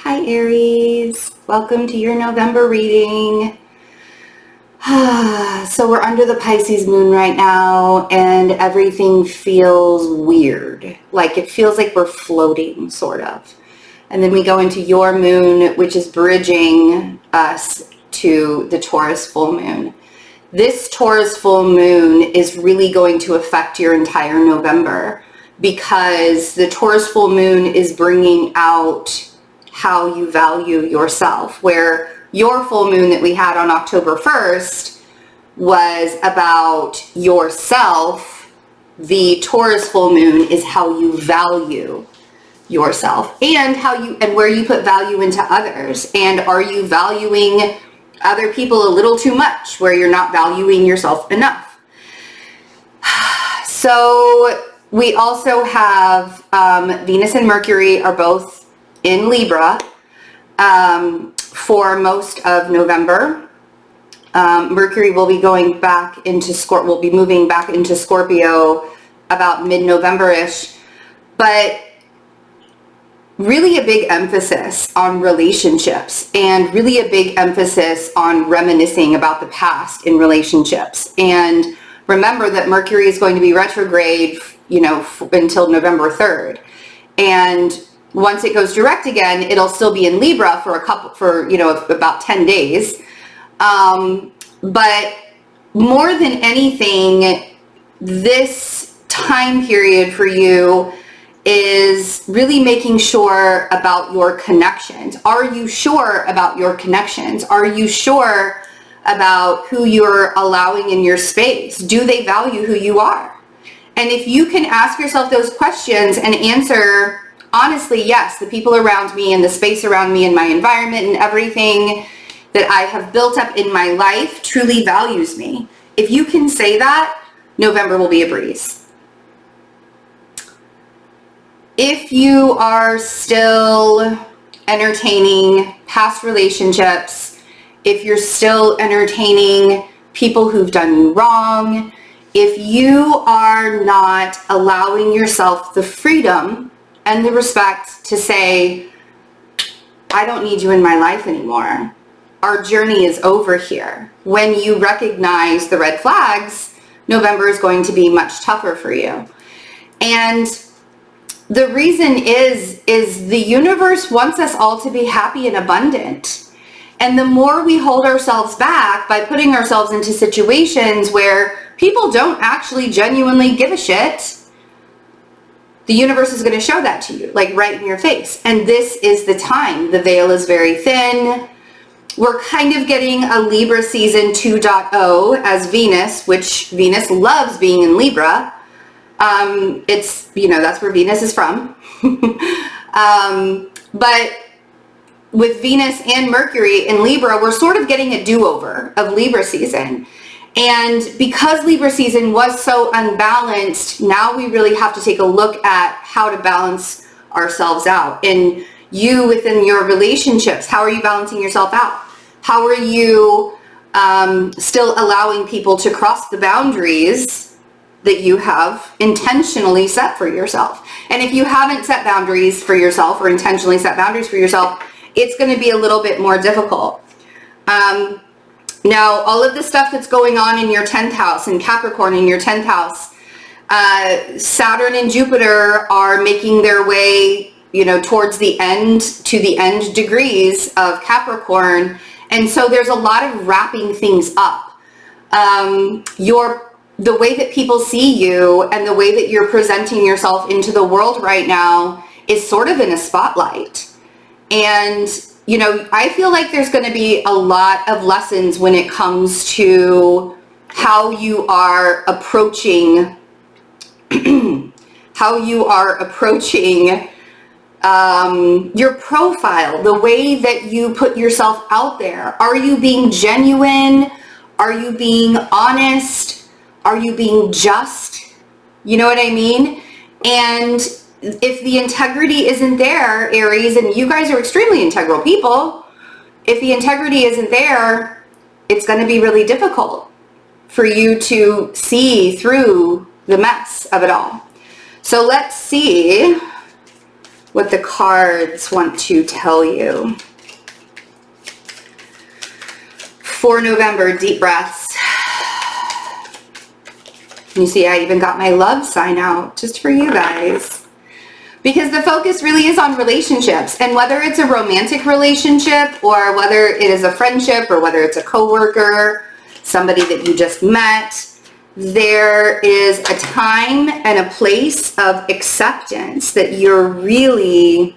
Hi Aries, welcome to your November reading. So we're under the Pisces moon right now and everything feels weird. Like it feels like we're floating, sort of. And then we go into your moon, which is bridging us to the Taurus full moon. This Taurus full moon is really going to affect your entire November because the Taurus full moon is bringing out how you value yourself, where your full moon that we had on October 1st was about yourself. The Taurus full moon is how you value yourself and where you put value into others. And are you valuing other people a little too much, where you're not valuing yourself enough? So we also have Venus and Mercury are both in Libra for most of November. Mercury will be going back into will be moving back into Scorpio about mid-November-ish, but really a big emphasis on relationships and really a big emphasis on reminiscing about the past in relationships. And remember that Mercury is going to be retrograde, until November 3rd. And once it goes direct again, it'll still be in Libra for about 10 days. But more than anything, this time period for you is really making sure about your connections. Are you sure about your connections? Are you sure about who you're allowing in your space? Do they value who you are? And if you can ask yourself those questions and answer honestly, yes, the people around me and the space around me and my environment and everything that I have built up in my life truly values me. If you can say that, November will be a breeze. If you are still entertaining past relationships, if you're still entertaining people who've done you wrong, if you are not allowing yourself the freedom and the respect to say, I don't need you in my life anymore. Our journey is over here. When you recognize the red flags, November is going to be much tougher for you. And the reason is the universe wants us all to be happy and abundant. And the more we hold ourselves back by putting ourselves into situations where people don't actually genuinely give a shit, the universe is going to show that to you, like right in your face. And this is the time. The veil is very thin. We're kind of getting a Libra season 2.0 as Venus, which Venus loves being in Libra. It's, that's where Venus is from. But with Venus and Mercury in Libra, we're sort of getting a do-over of Libra season. And because Libra season was so unbalanced, now we really have to take a look at how to balance ourselves out. And you within your relationships, how are you balancing yourself out? How are you still allowing people to cross the boundaries that you have intentionally set for yourself? And if you haven't set boundaries for yourself or intentionally set boundaries for yourself, it's going to be a little bit more difficult. Now, all of the stuff that's going on in your 10th house, in Capricorn in your 10th house, Saturn and Jupiter are making their way, towards the end, to the end degrees of Capricorn. And so there's a lot of wrapping things up. The way that people see you and the way that you're presenting yourself into the world right now is sort of in a spotlight. And I feel like there's going to be a lot of lessons when it comes to how you are approaching your profile, the way that you put yourself out there. Are you being genuine? Are you being honest? Are you being just? You know what I mean? And if the integrity isn't there, Aries, and you guys are extremely integral people, if the integrity isn't there, it's going to be really difficult for you to see through the mess of it all. So let's see what the cards want to tell you. For November, deep breaths. You see, I even got my love sign out just for you guys. Because the focus really is on relationships. And whether it's a romantic relationship or whether it is a friendship or whether it's a coworker, somebody that you just met, there is a time and a place of acceptance that you're really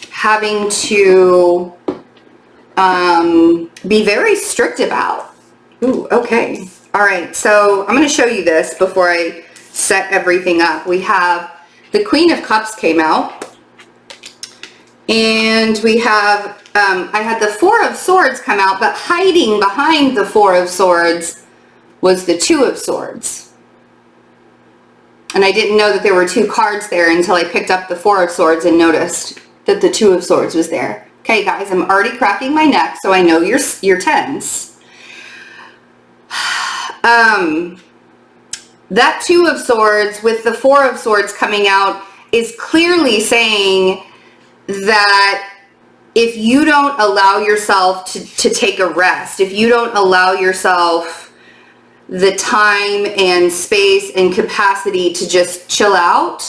having to be very strict about. Ooh, okay. All right, so I'm going to show you this before I set everything up. We have the Queen of Cups came out, and we have, I had the Four of Swords come out, but hiding behind the Four of Swords was the Two of Swords. And I didn't know that there were two cards there until I picked up the Four of Swords and noticed that the Two of Swords was there. Okay, guys, I'm already cracking my neck, so I know you're tense. That Two of Swords with the Four of Swords coming out is clearly saying that if you don't allow yourself to take a rest, if you don't allow yourself the time and space and capacity to just chill out,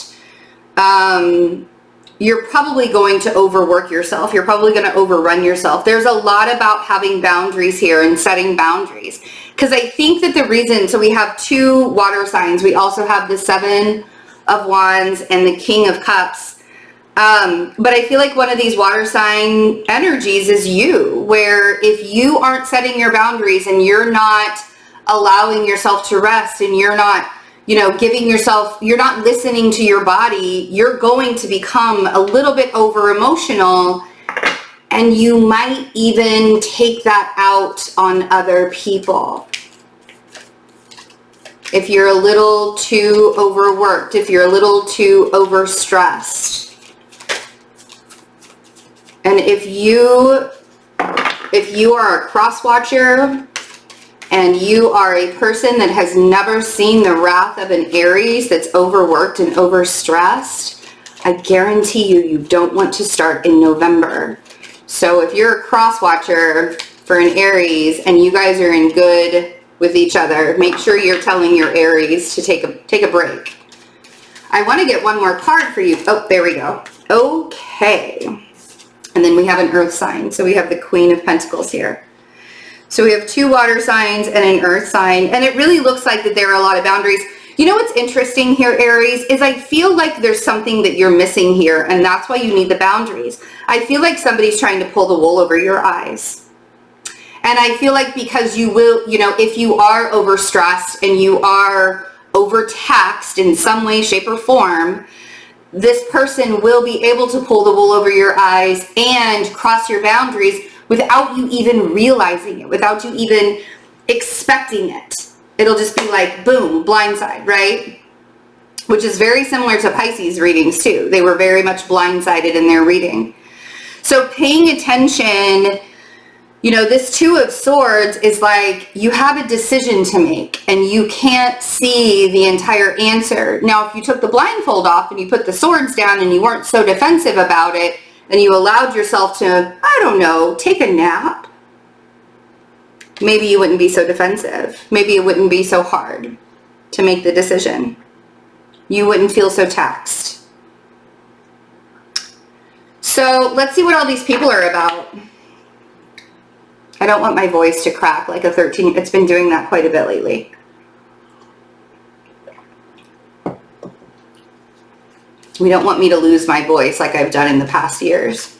you're probably going to overwork yourself. You're probably going to overrun yourself. There's a lot about having boundaries here and setting boundaries. Because I think that the reason, so we have two water signs. We also have the Seven of Wands and the King of Cups. But I feel like one of these water sign energies is you, where if you aren't setting your boundaries and you're not allowing yourself to rest and you're not, giving yourself, you're not listening to your body, you're going to become a little bit over emotional, and you might even take that out on other people. If you're a little too overworked, if you're a little too overstressed. And if you are a cross watcher, and you are a person that has never seen the wrath of an Aries that's overworked and overstressed, I guarantee you don't want to start in November. So if you're a cross watcher for an Aries and you guys are in good with each other, make sure you're telling your Aries to take a break. I want to get one more card for you. Oh, there we go. Okay. And then we have an earth sign. So we have the Queen of Pentacles here. So we have two water signs and an earth sign, and it really looks like that there are a lot of boundaries. You know what's interesting here, Aries, is I feel like there's something that you're missing here, and that's why you need the boundaries. I feel like somebody's trying to pull the wool over your eyes. And I feel like because you will, if you are overstressed and you are overtaxed in some way, shape, or form, this person will be able to pull the wool over your eyes and cross your boundaries without you even realizing it, without you even expecting it. It'll just be like, boom, blindside, right? Which is very similar to Pisces readings too. They were very much blindsided in their reading. So paying attention, this Two of Swords is like you have a decision to make and you can't see the entire answer. Now, if you took the blindfold off and you put the swords down and you weren't so defensive about it, and you allowed yourself to, I don't know, take a nap, maybe you wouldn't be so defensive. Maybe it wouldn't be so hard to make the decision. You wouldn't feel so taxed. So let's see what all these people are about. I don't want my voice to crack like a 13. It's been doing that quite a bit lately. We don't want me to lose my voice like I've done in the past years.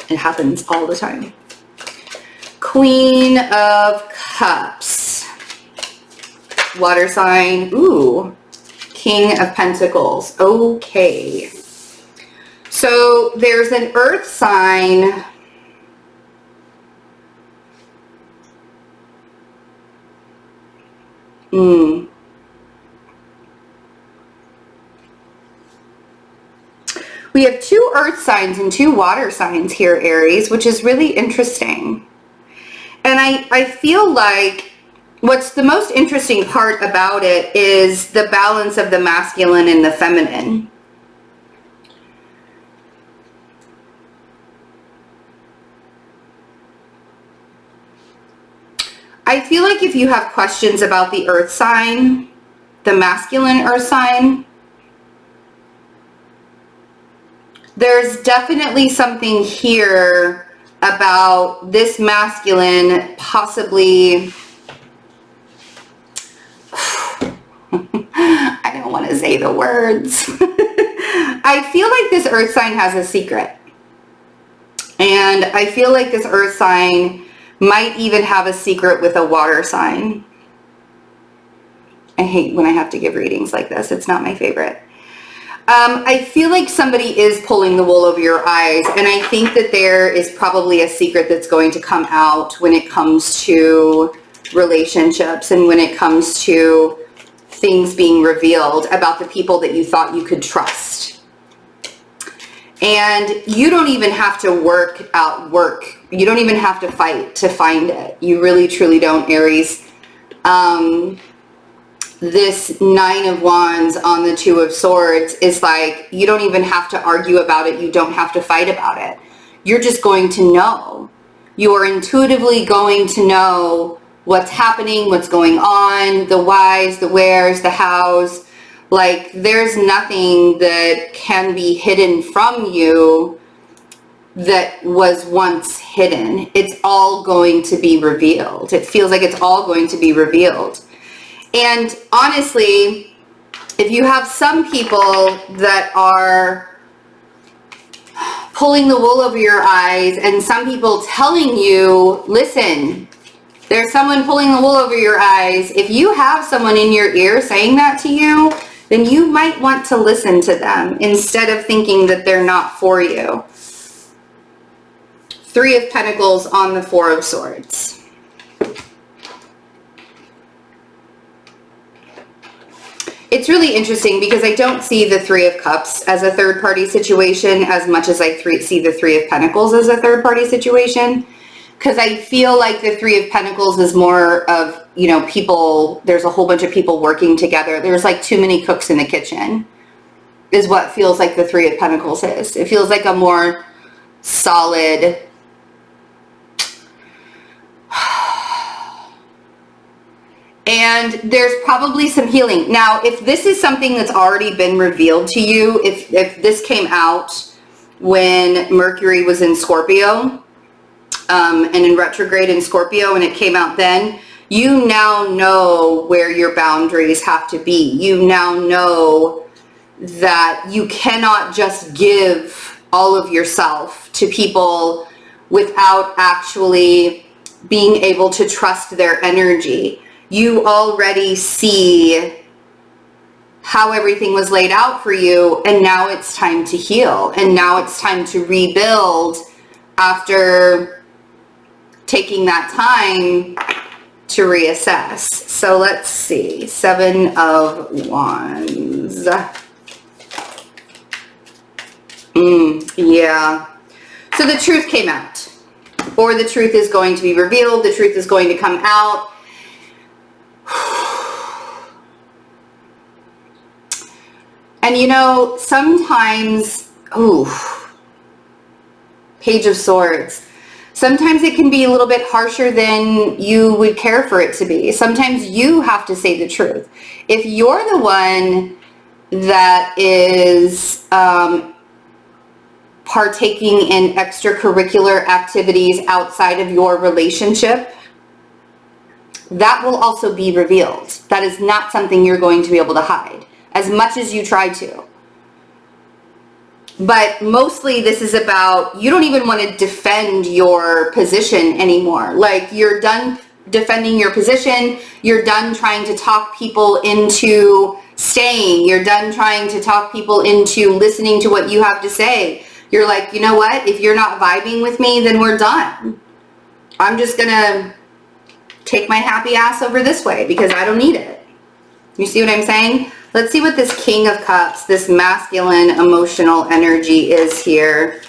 It happens all the time. Queen of Cups. Water sign. Ooh. King of Pentacles. Okay. So there's an earth sign. We have two earth signs and two water signs here, Aries, which is really interesting. And I feel like what's the most interesting part about it is the balance of the masculine and the feminine. I feel like if you have questions about the earth sign, the masculine earth sign, there's definitely something here about this masculine possibly, I don't want to say the words. I feel like this earth sign has a secret. And I feel like this earth sign might even have a secret with a water sign. I hate when I have to give readings like this. It's not my favorite. I feel like somebody is pulling the wool over your eyes, and I think that there is probably a secret that's going to come out when it comes to relationships and when it comes to things being revealed about the people that you thought you could trust. And you don't even have to work. You don't even have to fight to find it. You really, truly don't, Aries. This 9 of Wands on the 2 of Swords is like, you don't even have to argue about it. You don't have to fight about it. You're just going to know. You are intuitively going to know what's happening, what's going on, the whys, the wheres, the hows. Like, there's nothing that can be hidden from you that was once hidden. It's all going to be revealed. It feels like it's all going to be revealed. And honestly, if you have some people that are pulling the wool over your eyes and some people telling you, listen, there's someone pulling the wool over your eyes. If you have someone in your ear saying that to you, then you might want to listen to them instead of thinking that they're not for you. 3 of Pentacles on the 4 of Swords. It's really interesting because I don't see the 3 of Cups as a third party situation as much as I see the 3 of Pentacles as a third party situation. Because I feel like the 3 of Pentacles is more of, you know, people, there's a whole bunch of people working together. There's like too many cooks in the kitchen is what feels like the 3 of Pentacles is. It feels like a more solid, and there's probably some healing. Now, if this is something that's already been revealed to you, if this came out when Mercury was in Scorpio, and in retrograde in Scorpio, and it came out then, you now know where your boundaries have to be. You now know that you cannot just give all of yourself to people without actually being able to trust their energy. You already see how everything was laid out for you, and now it's time to heal, and now it's time to rebuild after taking that time to reassess. So let's see, 7 of Wands. Yeah. So the truth came out, or the truth is going to be revealed. The truth is going to come out. And you know, sometimes, Page of Swords. Sometimes it can be a little bit harsher than you would care for it to be. Sometimes you have to say the truth. If you're the one that is partaking in extracurricular activities outside of your relationship, that will also be revealed. That is not something you're going to be able to hide, as much as you try to. But mostly this is about, you don't even want to defend your position anymore. Like, you're done defending your position. You're done trying to talk people into staying. You're done trying to talk people into listening to what you have to say. You're like, you know what? If you're not vibing with me, then we're done. I'm just going to take my happy ass over this way because I don't need it. You see what I'm saying? Let's see what this King of Cups, this masculine emotional energy is here.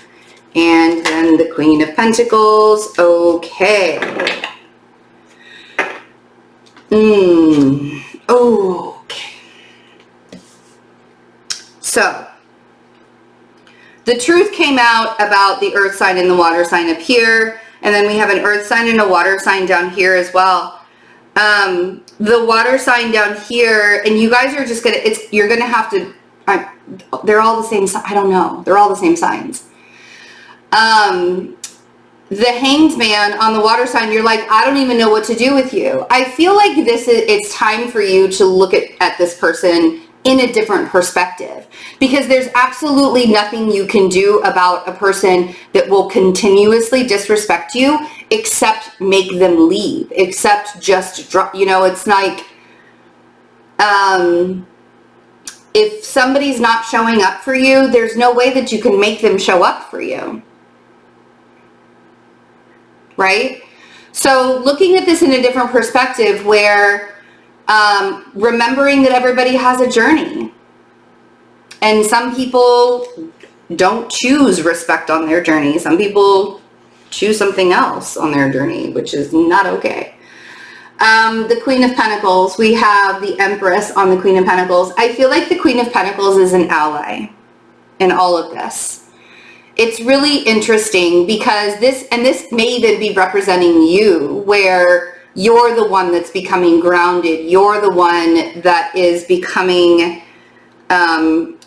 And then the Queen of Pentacles. Okay. Okay. So, the truth came out about the earth sign and the water sign up here. And then we have an earth sign and a water sign down here as well. The water sign down here, and you guys are just gonna, you're gonna have to, they're all the same, I don't know, they're all the same signs. The Hanged Man on the water sign, you're like, I don't even know what to do with you. I feel like it's time for you to look at this person in a different perspective, because there's absolutely nothing you can do about a person that will continuously disrespect you except make them leave, except just drop, it's like, if somebody's not showing up for you, there's no way that you can make them show up for you. Right? So looking at this in a different perspective, where remembering that everybody has a journey, and some people don't choose respect on their journey. Some people choose something else on their journey, which is not okay. The Queen of Pentacles, we have the Empress on the Queen of Pentacles. I feel like the Queen of Pentacles is an ally in all of this. It's really interesting because this may even be representing you, where you're the one that's becoming grounded. You're the one that is becoming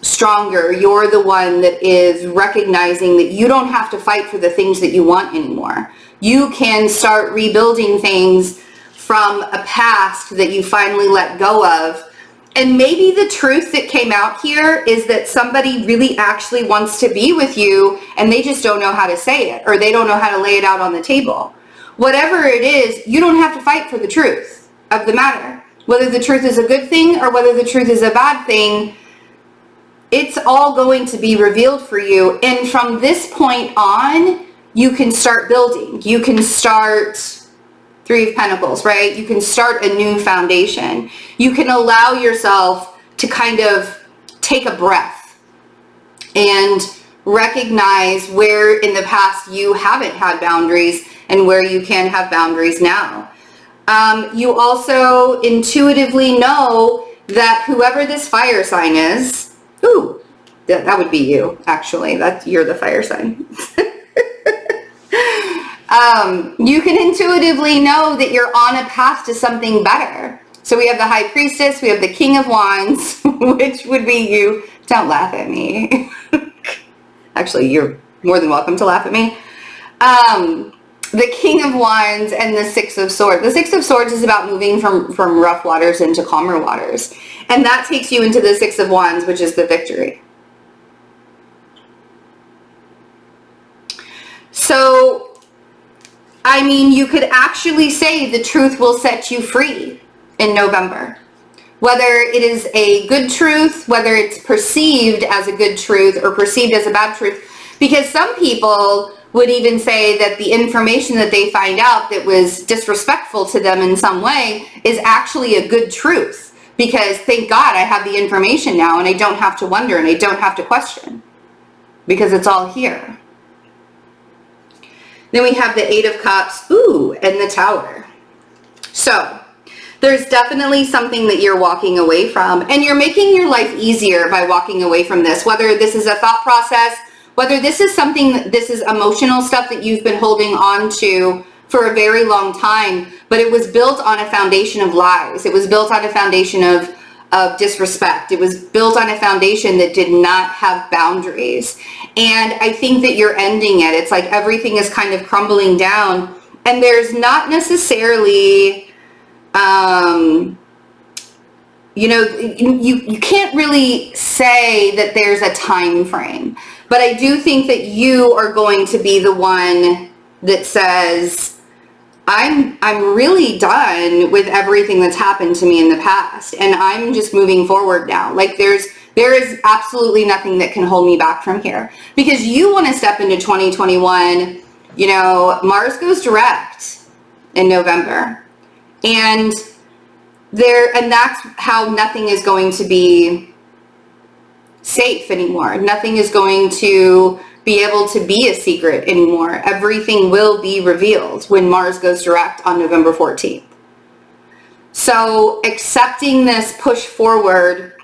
stronger. You're the one that is recognizing that you don't have to fight for the things that you want anymore. You can start rebuilding things from a past that you finally let go of. And maybe the truth that came out here is that somebody really actually wants to be with you, and they just don't know how to say it, or they don't know how to lay it out on the table. Whatever it is, you don't have to fight for the truth of the matter. Whether the truth is a good thing or whether the truth is a bad thing, it's all going to be revealed for you. And from this point on, you can start building. You can start... Three of Pentacles, right? You can start a new foundation. You can allow yourself to kind of take a breath and recognize where in the past you haven't had boundaries and where you can have boundaries now. You also intuitively know that whoever this fire sign is, that would be you, actually. You're the fire sign. You can intuitively know that you're on a path to something better. So we have the High Priestess, we have the King of Wands, which would be you. Don't laugh at me. Actually, you're more than welcome to laugh at me. The King of Wands and the Six of Swords. The Six of Swords is about moving from rough waters into calmer waters. And that takes you into the Six of Wands, which is the victory. So... I mean, you could actually say the truth will set you free in November. Whether it is a good truth, whether it's perceived as a good truth or perceived as a bad truth. Because some people would even say that the information that they find out that was disrespectful to them in some way is actually a good truth. Because thank God I have the information now and I don't have to wonder and I don't have to question. Because it's all here. Then we have the Eight of Cups, and the Tower. So there's definitely something that you're walking away from, and you're making your life easier by walking away from this, whether this is a thought process, whether this is this is emotional stuff that you've been holding on to for a very long time, but it was built on a foundation of lies. It was built on a foundation of disrespect. It was built on a foundation that did not have boundaries. And I think that you're ending it. It's like everything is kind of crumbling down, and there's not necessarily, you can't really say that there's a time frame, but I do think that you are going to be the one that says, I'm really done with everything that's happened to me in the past, and I'm just moving forward now. Like there is absolutely nothing that can hold me back from here, because you want to step into 2021. Mars goes direct in November, and that's how nothing is going to be safe anymore. Nothing is going to be able to be a secret anymore. Everything will be revealed when Mars goes direct on November 14th. So accepting this push forward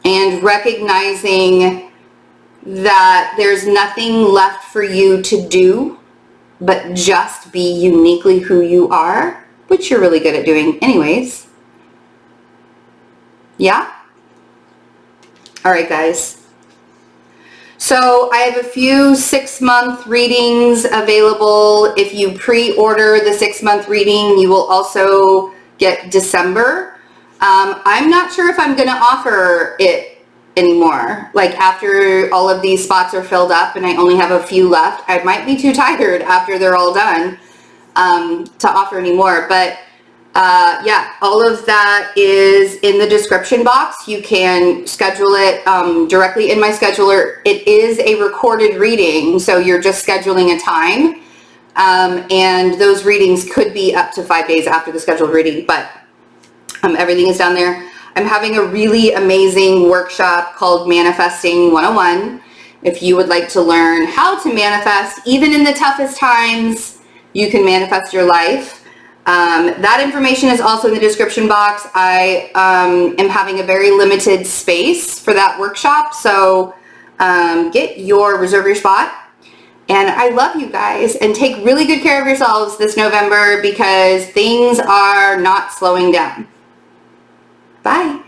and recognizing that there's nothing left for you to do but just be uniquely who you are, which you're really good at doing anyways. Yeah? All right, guys. So I have a few 6-month readings available. If you pre-order the 6-month reading, you will also get December. I'm not sure if I'm going to offer it anymore. Like after all of these spots are filled up and I only have a few left, I might be too tired after they're all done to offer anymore. But yeah, all of that is in the description box. You can schedule it directly in my scheduler. It is a recorded reading, so you're just scheduling a time. And those readings could be up to 5 days after the scheduled reading, but everything is down there. I'm having a really amazing workshop called Manifesting 101. If you would like to learn how to manifest, even in the toughest times, you can manifest your life. That information is also in the description box. I am having a very limited space for that workshop, so reserve your spot. And I love you guys, and take really good care of yourselves this November because things are not slowing down. Bye.